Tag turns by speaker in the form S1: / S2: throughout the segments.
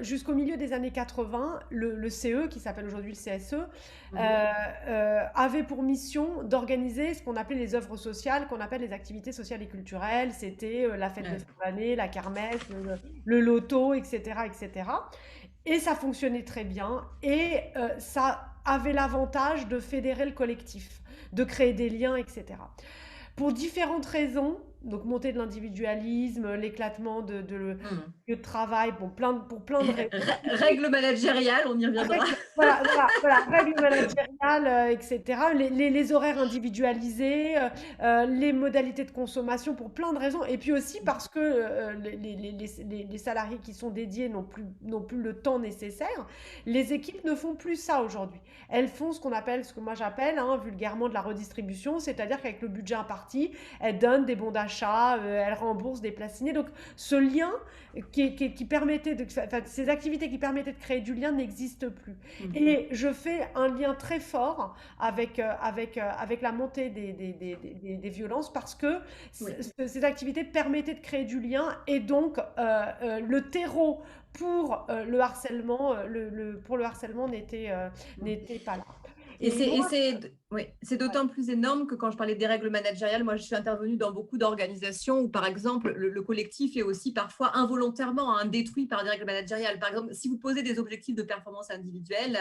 S1: jusqu'au milieu des années 80, le CE, qui s'appelle aujourd'hui le CSE,
S2: Mhm.
S1: avait pour mission d'organiser ce qu'on appelait les œuvres sociales, qu'on appelle les activités sociales et culturelles. C'était la fête de
S2: Ouais.
S1: fin d'année, la kermesse, le loto, etc., etc. Et cetera. Et ça fonctionnait très bien. Et ça avait l'avantage de fédérer le collectif, de créer des liens, etc. Pour différentes raisons, donc montée de l'individualisme, l'éclatement de
S2: Mhm.
S1: lieu de travail, pour plein de raisons.
S2: Règle managériale, on y reviendra.
S1: Règles managériales, etc. Les horaires individualisés, les modalités de consommation pour plein de raisons. Et puis aussi parce que les salariés qui sont dédiés n'ont plus le temps nécessaire. Les équipes ne font plus ça aujourd'hui. Elles font ce que moi j'appelle hein, vulgairement de la redistribution, c'est-à-dire qu'avec le budget imparti, elles donnent des bons d'achat, elles remboursent des places ciné. Donc ce lien qui permettait enfin, ces activités qui permettaient de créer du lien n'existent plus.
S2: Mhm.
S1: Et je fais un lien très fort avec la montée des violences parce que
S2: Oui.
S1: ces activités permettaient de créer du lien et donc le terreau pour le harcèlement, pour le harcèlement n'était pas là.
S2: Et
S1: Et moi,
S2: oui, c'est
S1: ouais,
S2: d'autant plus énorme que quand je parlais des règles managériales, moi je suis intervenue dans beaucoup d'organisations où par exemple le collectif est aussi parfois involontairement détruit par des règles managériales. Par exemple, si vous posez des objectifs de performance individuelle,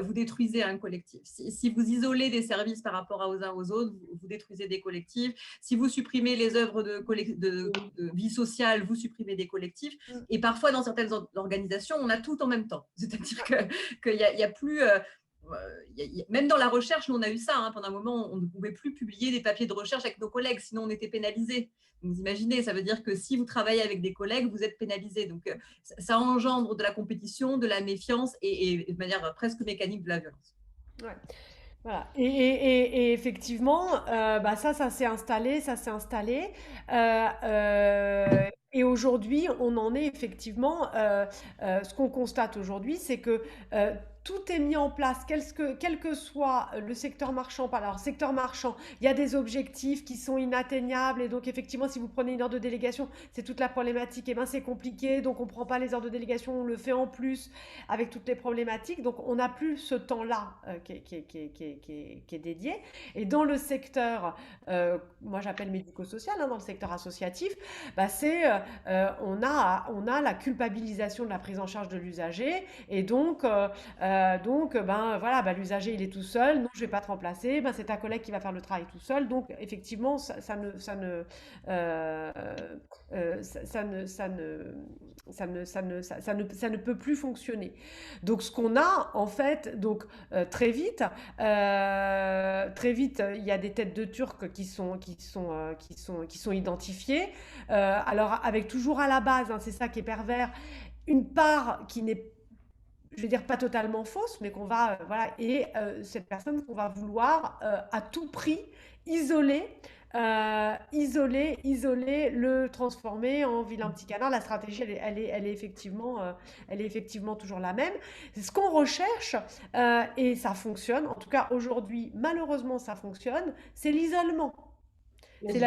S2: vous détruisez un collectif. Si vous isolez des services par rapport aux uns aux autres, vous détruisez des collectifs. Si vous supprimez les œuvres de vie sociale, vous supprimez des collectifs. Et parfois dans certaines organisations, on a tout en même temps. C'est-à-dire qu'il n'y a plus même dans la recherche, nous, on a eu ça. Pendant un moment, on ne pouvait plus publier des papiers de recherche avec nos collègues, sinon on était pénalisé. Donc, vous imaginez, ça veut dire que si vous travaillez avec des collègues, vous êtes pénalisé. Donc, ça engendre de la compétition, de la méfiance et de manière presque mécanique de la violence.
S1: ouais. Voilà. Et effectivement, ça s'est installé, ça s'est installé. Et aujourd'hui, on en est effectivement, ce qu'on constate aujourd'hui, c'est que tout est mis en place, quel que soit le secteur marchand. Alors, secteur marchand, il y a des objectifs qui sont inatteignables. Et donc, effectivement, si vous prenez une heure de délégation, c'est toute la problématique. Et ben, c'est compliqué. Donc, on ne prend pas les heures de délégation, on le fait en plus avec toutes les problématiques. Donc, on n'a plus ce temps-là qui est dédié. Et dans le secteur, moi j'appelle médico-social, hein, dans le secteur associatif, on a la culpabilisation de la prise en charge de l'usager. Et l'usager il est tout seul, non je vais pas te remplacer, c'est ta collègue qui va faire le travail tout seul. Donc effectivement, ça ne peut plus fonctionner. Donc ce qu'on a en fait, très vite, il y a des têtes de Turcs qui sont identifiées. Alors avec toujours à la base, hein, c'est ça qui est pervers, une part qui n'est, je vais dire pas totalement fausse, mais qu'on va voilà, et cette personne qu'on va vouloir à tout prix isoler, le transformer en vilain petit canard. La stratégie, elle est effectivement toujours la même. C'est ce qu'on recherche et ça fonctionne. En tout cas, aujourd'hui, malheureusement, ça fonctionne. C'est l'isolement.
S2: Bien sûr.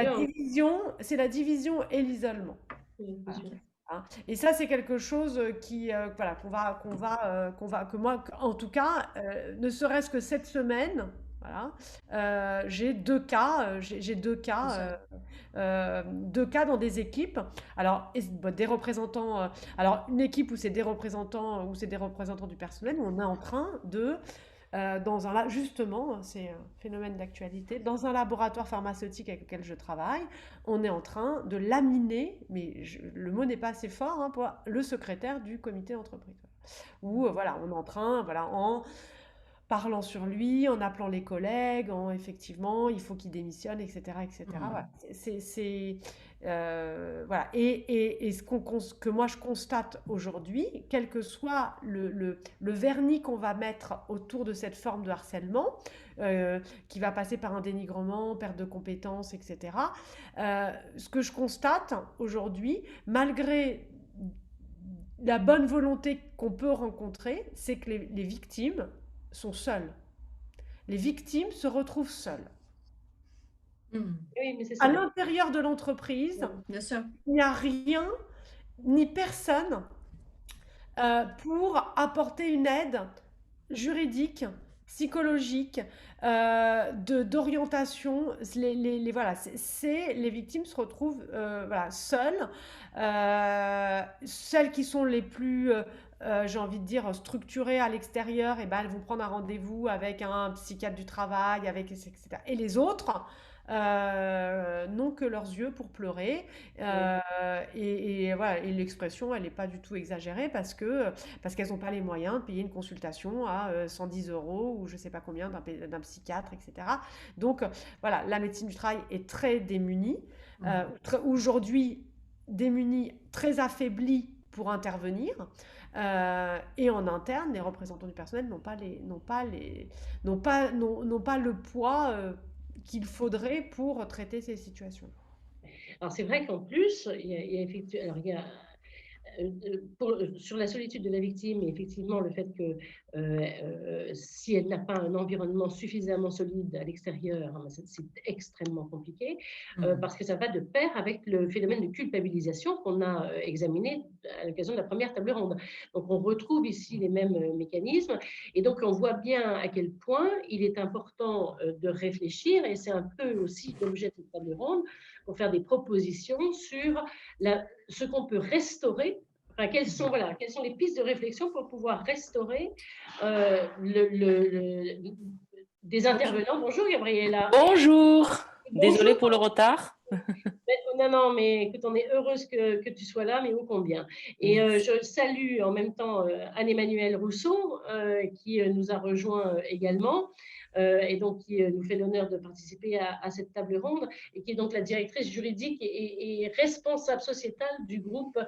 S1: C'est la division et l'isolement.
S2: Oui, bien
S1: Voilà.
S2: sûr.
S1: Hein. Et ça, c'est quelque chose voilà, que moi, en tout cas, ne serait-ce que cette semaine, voilà, deux cas dans des équipes. Alors, des représentants, alors une équipe où c'est des représentants, du personnel, où on est en train de justement, c'est un phénomène d'actualité, dans un laboratoire pharmaceutique avec lequel je travaille, on est en train de laminer, mais le mot n'est pas assez fort hein, pour le secrétaire du comité d'entreprise. Où voilà, on est en train, voilà, en parlant sur lui, en appelant les collègues, en effectivement, il faut qu'il démissionne, etc., etc.
S2: Mhm.
S1: Voilà. Voilà. Et que moi je constate aujourd'hui, quel que soit le vernis qu'on va mettre autour de cette forme de harcèlement, qui va passer par un dénigrement, perte de compétences, etc., ce que je constate aujourd'hui, malgré la bonne volonté qu'on peut rencontrer, c'est que les victimes sont seules. Les victimes se retrouvent seules.
S2: Mhm. Oui, mais c'est
S1: À
S2: ça.
S1: l'intérieur de l'entreprise,
S2: Bien sûr.
S1: il n'y a rien ni personne pour apporter une aide juridique, psychologique, d'orientation. Voilà, les victimes se retrouvent voilà, seules. Celles qui sont les plus, j'ai envie de dire, structurées à l'extérieur, et ben, elles vont prendre un rendez-vous avec un psychiatre du travail, avec, etc. Et les autres n'ont que leurs yeux pour pleurer.
S2: Oui.
S1: Et voilà, et l'expression, elle n'est pas du tout exagérée parce qu'elles n'ont pas les moyens de payer une consultation à 110 euros ou je ne sais pas combien d'un psychiatre, etc. Donc voilà, la médecine du travail est très démunie, aujourd'hui démunie, très affaiblie pour intervenir. Et en interne, les représentants du personnel n'ont pas le poids qu'il faudrait pour traiter ces situations.
S3: Alors c'est vrai qu'en plus, il y a effectivement, alors il y a sur la solitude de la victime, effectivement, le fait que si elle n'a pas un environnement suffisamment solide à l'extérieur, hein, c'est extrêmement compliqué, parce que ça va de pair avec le phénomène de culpabilisation qu'on a examiné à l'occasion de la première table ronde. Donc on retrouve ici les mêmes mécanismes, et donc on voit bien à quel point il est important de réfléchir, et c'est un peu aussi l'objet de cette table ronde, pour faire des propositions sur ce qu'on peut restaurer. Enfin, quelles sont les pistes de réflexion pour pouvoir restaurer des intervenants. Bonjour Gabriella.
S4: Bonjour. Désolée
S3: Bonjour.
S4: pour le retard.
S3: Non, mais écoute, on est heureuse que tu sois là, mais ô combien. Et je salue en même temps Anne-Emmanuelle Rousseau, qui nous a rejoint également, et donc qui nous fait l'honneur de participer à cette table ronde, et qui est donc la directrice juridique et responsable sociétale du groupe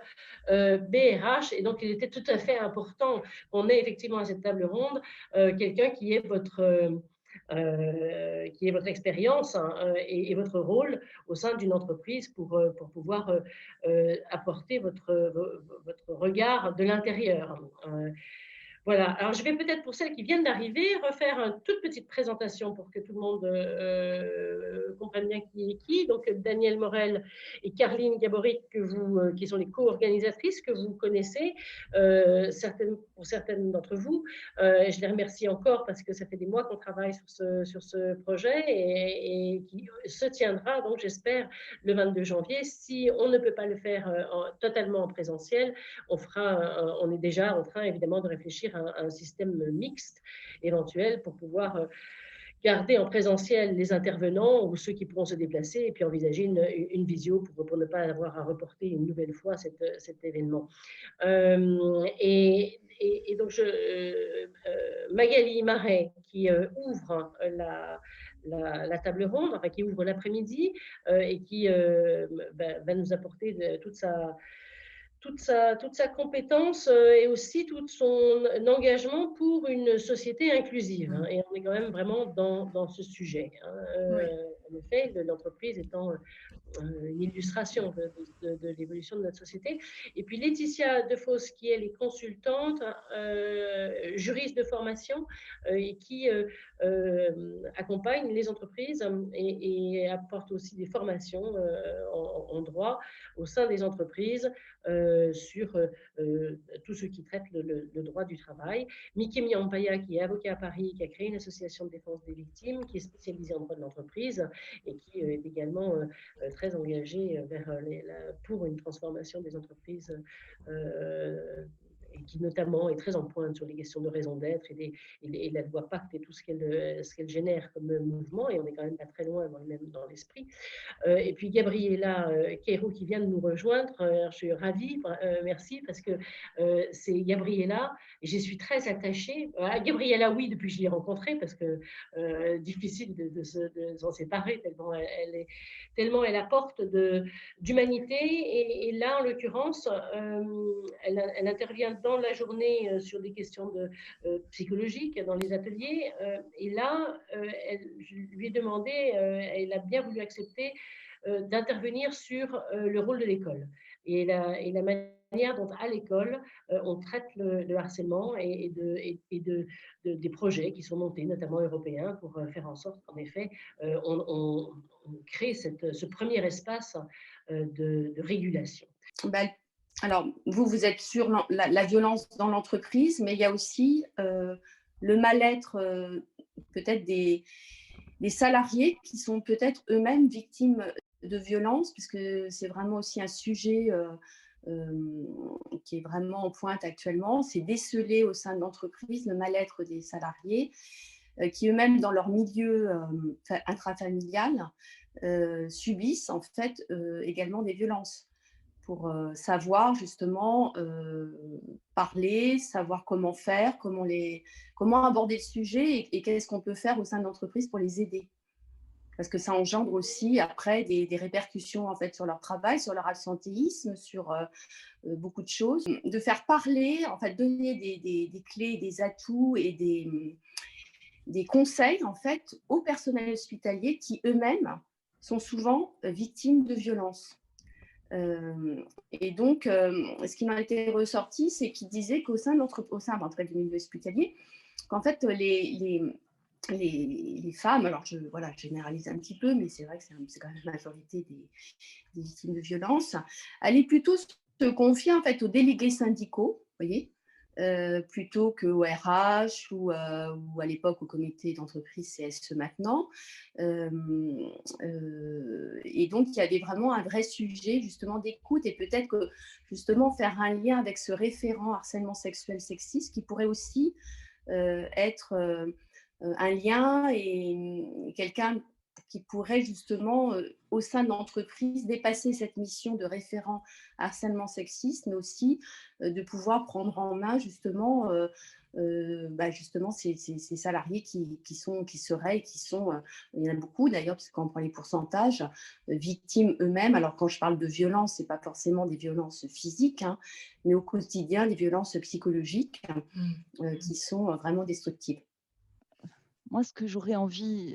S3: BRH. Et donc, il était tout à fait important qu'on ait effectivement à cette table ronde quelqu'un qui est votre expérience, hein, et votre rôle au sein d'une entreprise pour pouvoir apporter votre regard de l'intérieur. Voilà, alors je vais peut-être pour celles qui viennent d'arriver refaire une toute petite présentation pour que tout le monde comprenne bien qui est qui. Donc Danielle Morel et Caroline Gaborit, qui sont les co-organisatrices que vous connaissez, pour certaines d'entre vous. Je les remercie encore parce que ça fait des mois qu'on travaille sur ce projet et qui se tiendra, donc j'espère, le 22 janvier. Si on ne peut pas le faire totalement en présentiel, on est déjà en train évidemment de réfléchir à un système mixte éventuel pour pouvoir garder en présentiel les intervenants ou ceux qui pourront se déplacer et puis envisager une visio pour ne pas avoir à reporter une nouvelle fois cet événement. Et donc, Magali Marais, qui ouvre la table ronde, enfin qui ouvre l'après-midi et qui va nous apporter toute sa compétence et aussi tout son engagement pour une société inclusive. Hein, et on est quand même vraiment dans ce sujet. Hein.
S2: Oui.
S3: En effet, l'entreprise étant une illustration de l'évolution de notre société. Et puis Laetitia Defos, qui elle est consultante, juriste de formation, et qui accompagne les entreprises et apporte aussi des formations en droit au sein des entreprises sur tout ce qui traite le droit du travail. Mickey Miampaya, qui est avocat à Paris, qui a créé une association de défense des victimes, qui est spécialisée en droit de l'entreprise et qui est également très engagé pour une transformation des entreprises et qui notamment est très en pointe sur les questions de raison d'être et la loi Pacte et tout ce qu'elle génère comme mouvement, et on n'est quand même pas très loin dans l'esprit. Et puis Gabriella Queiro qui vient de nous rejoindre, je suis ravie, merci, parce que c'est Gabriella, et je suis très attachée à Gabriella, oui, depuis que je l'ai rencontrée, parce que difficile de s'en séparer, tellement elle apporte d'humanité, et là, en l'occurrence, elle intervient dans la journée sur des questions psychologiques dans les ateliers, et là, je lui ai demandé, elle a bien voulu accepter d'intervenir sur le rôle de l'école et la manière dont à l'école on traite le harcèlement et des projets qui sont montés, notamment européens, pour faire en sorte qu'en effet on crée ce premier espace de régulation.
S2: Bah,
S5: Alors, vous êtes sur la violence dans l'entreprise, mais il y a aussi le mal-être peut-être des salariés qui sont peut-être eux-mêmes victimes de violences, puisque c'est vraiment aussi un sujet qui est vraiment en pointe actuellement. C'est déceler au sein de l'entreprise le mal-être des salariés qui eux-mêmes, dans leur milieu intrafamilial, subissent en fait également des violences pour savoir justement parler, savoir comment faire, comment aborder le sujet et qu'est-ce qu'on peut faire au sein de l'entreprise pour les aider. Parce que ça engendre aussi après des répercussions en fait sur leur travail, sur leur absentéisme, sur beaucoup de choses. De faire parler, en fait, donner des clés, des atouts et des conseils en fait aux personnels hospitaliers qui eux-mêmes sont souvent victimes de violences. Et donc, ce qui m'a été ressorti, c'est qu'il disait qu'au sein du milieu hospitalier, qu'en fait, les femmes, alors je généralise un petit peu, mais c'est vrai que c'est quand même la majorité des victimes de violences, allaient plutôt se confier en fait aux délégués syndicaux, vous voyez, plutôt qu'au RH ou à l'époque au comité d'entreprise CSE maintenant. Et donc, il y avait vraiment un vrai sujet justement d'écoute et peut-être que justement faire un lien avec ce référent harcèlement sexuel sexiste qui pourrait aussi être un lien et quelqu'un qui pourrait justement, au sein de l'entreprise, dépasser cette mission de référent harcèlement sexiste, mais aussi de pouvoir prendre en main justement, justement ces salariés qui seraient et qui sont, il y en a beaucoup d'ailleurs, parce que quand on prend les pourcentages, victimes eux-mêmes. Alors quand je parle de violence, ce n'est pas forcément des violences physiques, hein, mais au quotidien, des violences psychologiques qui sont vraiment destructives.
S6: Moi, ce que j'aurais envie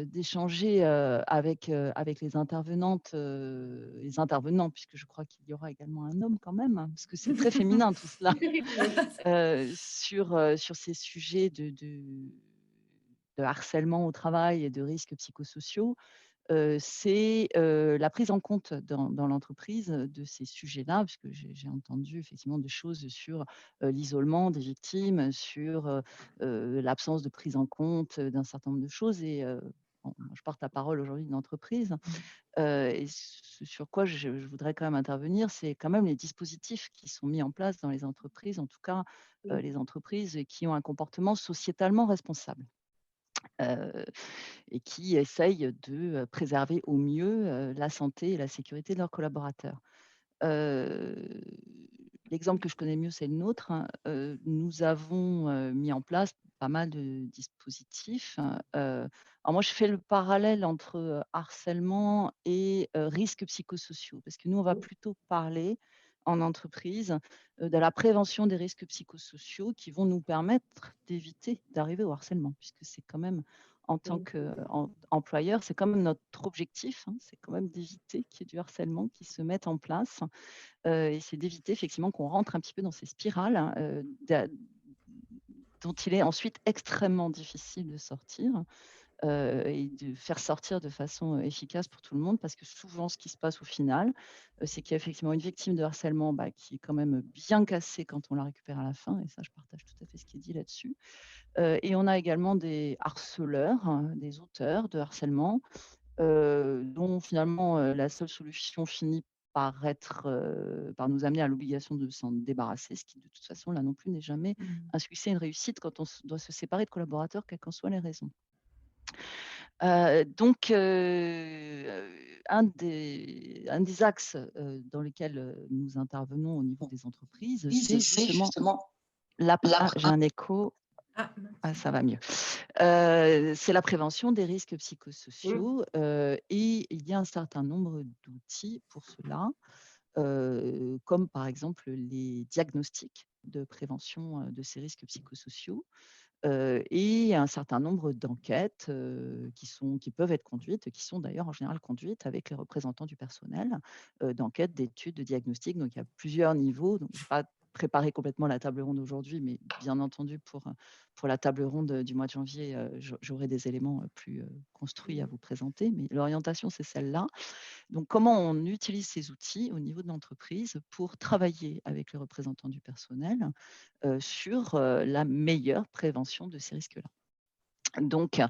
S6: d'échanger avec les intervenantes, les intervenants, puisque je crois qu'il y aura également un homme quand même, hein, parce que c'est très féminin tout cela, sur ces sujets de harcèlement au travail et de risques psychosociaux, c'est la prise en compte dans l'entreprise de ces sujets-là, puisque j'ai entendu effectivement des choses sur l'isolement des victimes, sur l'absence de prise en compte d'un certain nombre de choses. Et bon, moi, je porte la parole aujourd'hui d'une entreprise. Et ce sur quoi je voudrais quand même intervenir, c'est quand même les dispositifs qui sont mis en place dans les entreprises, en tout cas les entreprises qui ont un comportement sociétalement responsable. Et qui essayent de préserver au mieux la santé et la sécurité de leurs collaborateurs. Heu, L'exemple que je connais mieux, c'est le nôtre, hein. Nous avons mis en place pas mal de dispositifs. Alors moi, je fais le parallèle entre harcèlement et risques psychosociaux, parce que nous, on va plutôt parler en entreprise de la prévention des risques psychosociaux qui vont nous permettre d'éviter d'arriver au harcèlement, puisque c'est quand même en tant qu'employeur, c'est quand même notre objectif, hein, c'est quand même d'éviter qu'il y ait du harcèlement qui se mette en place, et c'est d'éviter effectivement qu'on rentre un petit peu dans ces spirales, hein, dont il est ensuite extrêmement difficile de sortir, et de faire sortir de façon efficace pour tout le monde. Parce que souvent, ce qui se passe au final, c'est qu'il y a effectivement une victime de harcèlement qui est quand même bien cassée quand on la récupère à la fin, et ça, je partage tout à fait ce qui est dit là-dessus. Et on a également des harceleurs, hein, des auteurs de harcèlement, dont finalement la seule solution finit par nous amener à l'obligation de s'en débarrasser, ce qui de toute façon, là non plus, n'est jamais un succès, une réussite quand on doit se séparer de collaborateurs, quelles qu'en soient les raisons. Donc un des axes dans lesquels nous intervenons au niveau des entreprises, c'est justement j'ai un écho. Ah, ça va mieux. C'est la prévention des risques psychosociaux, et il y a un certain nombre d'outils pour cela, comme par exemple les diagnostics de prévention de ces risques psychosociaux, et un certain nombre d'enquêtes qui peuvent être conduites, qui sont d'ailleurs en général conduites avec les représentants du personnel, d'enquêtes, d'études, de diagnostics. Donc il y a plusieurs niveaux. Donc je ne vais pas préparer complètement la table ronde aujourd'hui, mais bien entendu, pour la table ronde du mois de janvier, j'aurai des éléments plus construits à vous présenter, mais l'orientation, c'est celle-là. Donc, comment on utilise ces outils au niveau de l'entreprise pour travailler avec les représentants du personnel sur la meilleure prévention de ces risques-là. Donc,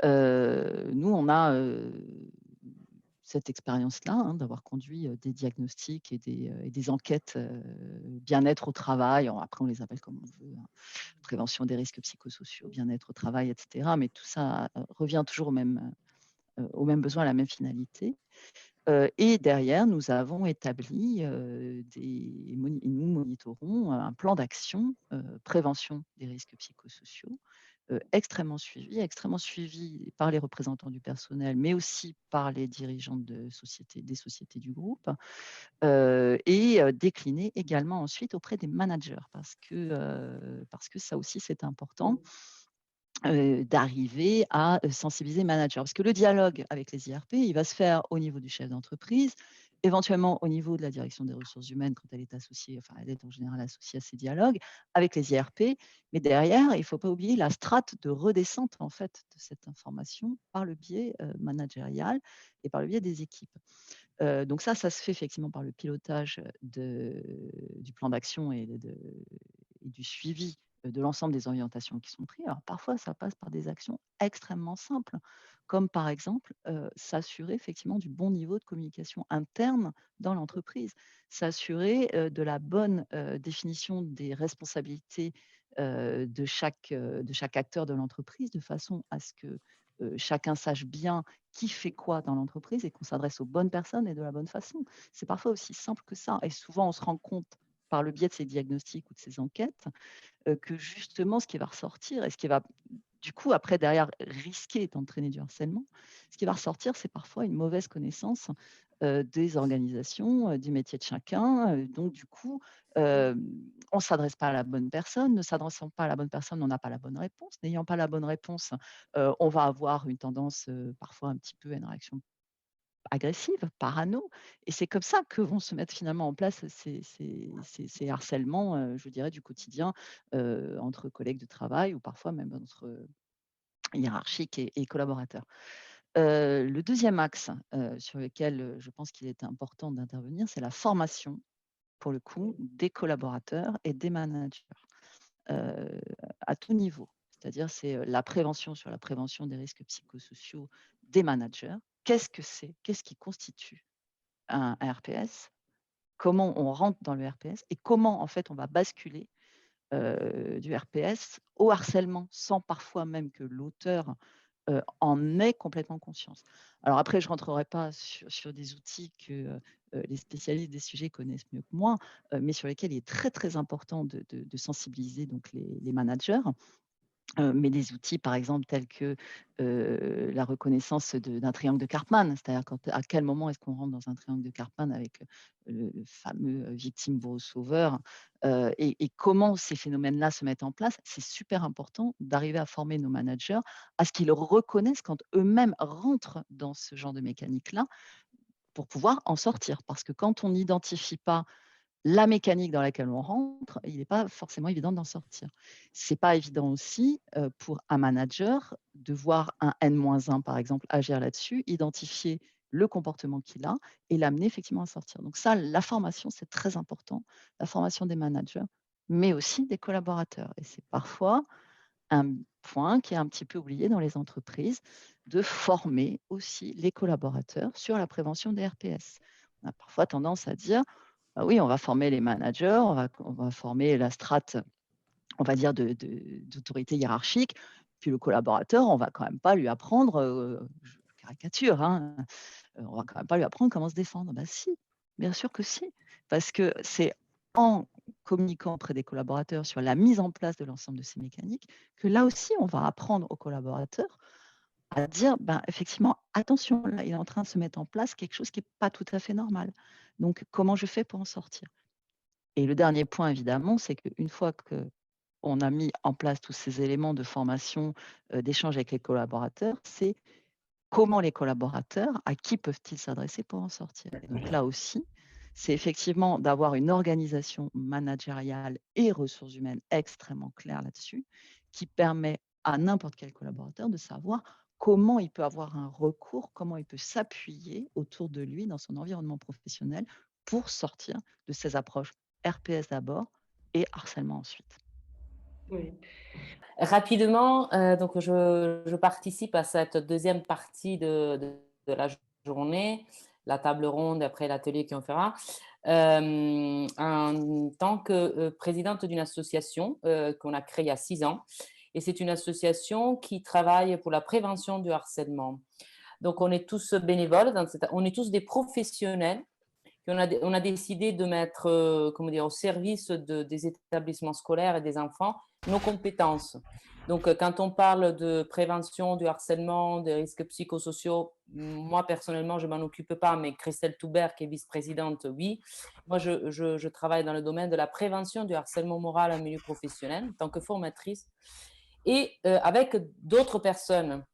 S6: nous, on a cette expérience-là, hein, d'avoir conduit des diagnostics et des enquêtes bien-être au travail. Après, on les appelle comme on veut, hein, prévention des risques psychosociaux, bien-être au travail, etc. Mais tout ça revient toujours au même besoin, à la même finalité. Et derrière, nous avons établi, nous monitorons un plan d'action prévention des risques psychosociaux, extrêmement suivi par les représentants du personnel, mais aussi par les dirigeants des sociétés du groupe, et décliné également ensuite auprès des managers, parce que ça aussi c'est important. D'arriver à sensibiliser les managers. Parce que le dialogue avec les IRP, il va se faire au niveau du chef d'entreprise, éventuellement au niveau de la direction des ressources humaines quand elle est associée, enfin elle est en général associée à ces dialogues, avec les IRP. Mais derrière, il ne faut pas oublier la strate de redescente en fait de cette information par le biais managérial et par le biais des équipes. Donc ça se fait effectivement par le pilotage du plan d'action et du suivi de l'ensemble des orientations qui sont prises. Alors parfois, ça passe par des actions extrêmement simples, comme par exemple s'assurer effectivement du bon niveau de communication interne dans l'entreprise, s'assurer de la bonne définition des responsabilités de chaque acteur de l'entreprise, de façon à ce que chacun sache bien qui fait quoi dans l'entreprise et qu'on s'adresse aux bonnes personnes et de la bonne façon. C'est parfois aussi simple que ça. Et souvent, on se rend compte par le biais de ces diagnostics ou de ces enquêtes que justement, ce qui va ressortir et ce qui va du coup, après, derrière, risquer d'entraîner du harcèlement, ce qui va ressortir, c'est parfois une mauvaise connaissance des organisations, du métier de chacun. Donc, du coup, on ne s'adresse pas à la bonne personne. Ne s'adressant pas à la bonne personne, on n'a pas la bonne réponse. N'ayant pas la bonne réponse, on va avoir une tendance parfois un petit peu à une réaction agressive, parano. Et c'est comme ça que vont se mettre finalement en place ces harcèlements, je dirais, du quotidien entre collègues de travail ou parfois même entre hiérarchiques et collaborateurs. Le deuxième axe sur lequel je pense qu'il est important d'intervenir, c'est la formation, pour le coup, des collaborateurs et des managers à tout niveau. C'est-à-dire, c'est la prévention sur la prévention des risques psychosociaux des managers. Qu'est-ce que c'est? Qu'est-ce qui constitue un RPS? Comment on rentre dans le RPS et comment, en fait, on va basculer du RPS au harcèlement sans parfois même que l'auteur en ait complètement conscience. Alors après, je ne rentrerai pas sur des outils que les spécialistes des sujets connaissent mieux que moi, mais sur lesquels il est très, très important de sensibiliser donc les managers. Mais des outils, par exemple, tels que la reconnaissance d'un triangle de Karpman, c'est-à-dire à quel moment est-ce qu'on rentre dans un triangle de Karpman avec le fameux victime, bourreau, sauveur, et comment ces phénomènes-là se mettent en place. C'est super important d'arriver à former nos managers à ce qu'ils reconnaissent quand eux-mêmes rentrent dans ce genre de mécanique-là pour pouvoir en sortir. Parce que quand on n'identifie pas la mécanique dans laquelle on rentre, il n'est pas forcément évident d'en sortir. C'est pas évident aussi pour un manager de voir un N-1, par exemple, agir là-dessus, identifier le comportement qu'il a et l'amener effectivement à sortir. Donc ça, la formation, c'est très important, la formation des managers, mais aussi des collaborateurs. Et c'est parfois un point qui est un petit peu oublié dans les entreprises, de former aussi les collaborateurs sur la prévention des RPS. On a parfois tendance à dire bah oui, on va former les managers, on va former la strate, on va dire, d'autorité hiérarchique. Puis le collaborateur, on va quand même pas lui apprendre, je caricature, hein, on va quand même pas lui apprendre comment se défendre. Bah si, bien sûr que si, parce que c'est en communiquant auprès des collaborateurs sur la mise en place de l'ensemble de ces mécaniques que là aussi, on va apprendre aux collaborateurs à dire, ben, effectivement, attention, là, il est en train de se mettre en place quelque chose qui n'est pas tout à fait normal. Donc, comment je fais pour en sortir? Et le dernier point, évidemment, c'est qu'une fois qu'on a mis en place tous ces éléments de formation, d'échange avec les collaborateurs, c'est comment les collaborateurs, à qui peuvent-ils s'adresser pour en sortir? Et donc là aussi, c'est effectivement d'avoir une organisation managériale et ressources humaines extrêmement claire là-dessus, qui permet à n'importe quel collaborateur de savoir comment il peut avoir un recours, comment il peut s'appuyer autour de lui dans son environnement professionnel pour sortir de ces approches RPS d'abord et harcèlement ensuite.
S3: Oui.
S7: Rapidement, donc je participe à cette deuxième partie de la journée, la table ronde après l'atelier qu'on fera, en tant que présidente d'une association qu'on a créée il y a 6 ans. Et c'est une association qui travaille pour la prévention du harcèlement. Donc, on est tous bénévoles, on est tous des professionnels. On a décidé de mettre comment dire, au service des établissements scolaires et des enfants nos compétences. Donc, quand on parle de prévention du harcèlement, des risques psychosociaux, moi, personnellement, je ne m'en occupe pas, mais Christelle Toubert, qui est vice-présidente, oui. Moi, je travaille dans le domaine de la prévention du harcèlement moral en milieu professionnel, en tant que formatrice. Et avec d'autres personnes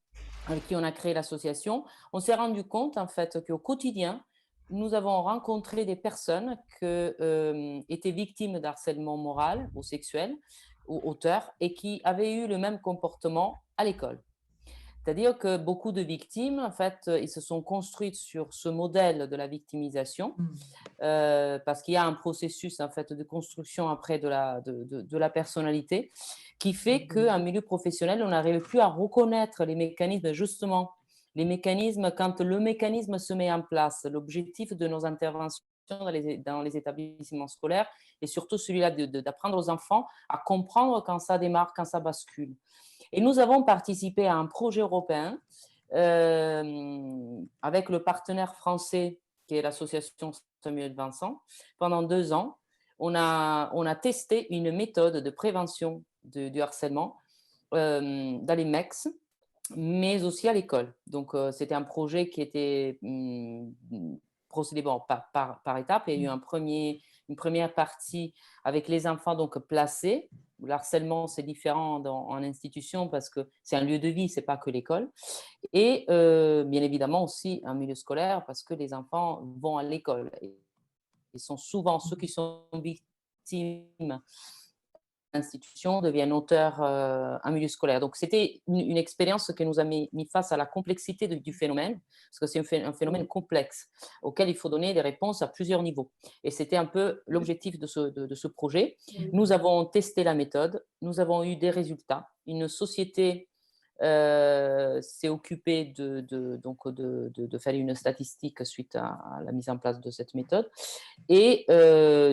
S7: avec qui on a créé l'association, on s'est rendu compte, en fait, qu'au quotidien, nous avons rencontré des personnes qui étaient victimes d'harcèlement moral ou sexuel ou auteur et qui avaient eu le même comportement à l'école. C'est-à-dire que beaucoup de victimes, en fait, ils se sont construites sur ce modèle de la victimisation parce qu'il y a un processus, en fait, de construction après de la personnalité qui fait qu'en milieu professionnel, on n'arrive plus à reconnaître les mécanismes, justement, les mécanismes, quand le mécanisme se met en place, l'objectif de nos interventions dans les établissements scolaires et surtout celui-là d'apprendre aux enfants à comprendre quand ça démarre, quand ça bascule. Et nous avons participé à un projet européen avec le partenaire français qui est l'association Samuel Vincent. Pendant 2 ans, on a testé une méthode de prévention du harcèlement dans les MEX, mais aussi à l'école. Donc, c'était un projet qui était procédé par étapes. Il y a eu une première partie avec les enfants donc placés. Le harcèlement, c'est différent en institution parce que c'est un lieu de vie, ce n'est pas que l'école. Et bien évidemment aussi un milieu scolaire parce que les enfants vont à l'école. Ils sont souvent ceux qui sont victimes institutions deviennent auteurs en milieu scolaire. Donc, c'était une expérience qui nous a mis face à la complexité du phénomène, parce que c'est un phénomène complexe auquel il faut donner des réponses à plusieurs niveaux. Et c'était un peu l'objectif de ce projet. Nous avons testé la méthode, nous avons eu des résultats. Une société s'est occupée de faire une statistique suite à la mise en place de cette méthode. Et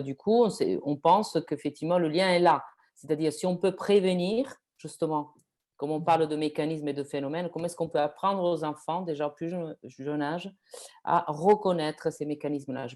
S7: du coup, on pense qu'effectivement, le lien est là. C'est-à-dire, si on peut prévenir, justement, comme on parle de mécanismes et de phénomènes, comment est-ce qu'on peut apprendre aux enfants, déjà au plus jeune âge, à reconnaître ces mécanismes-là.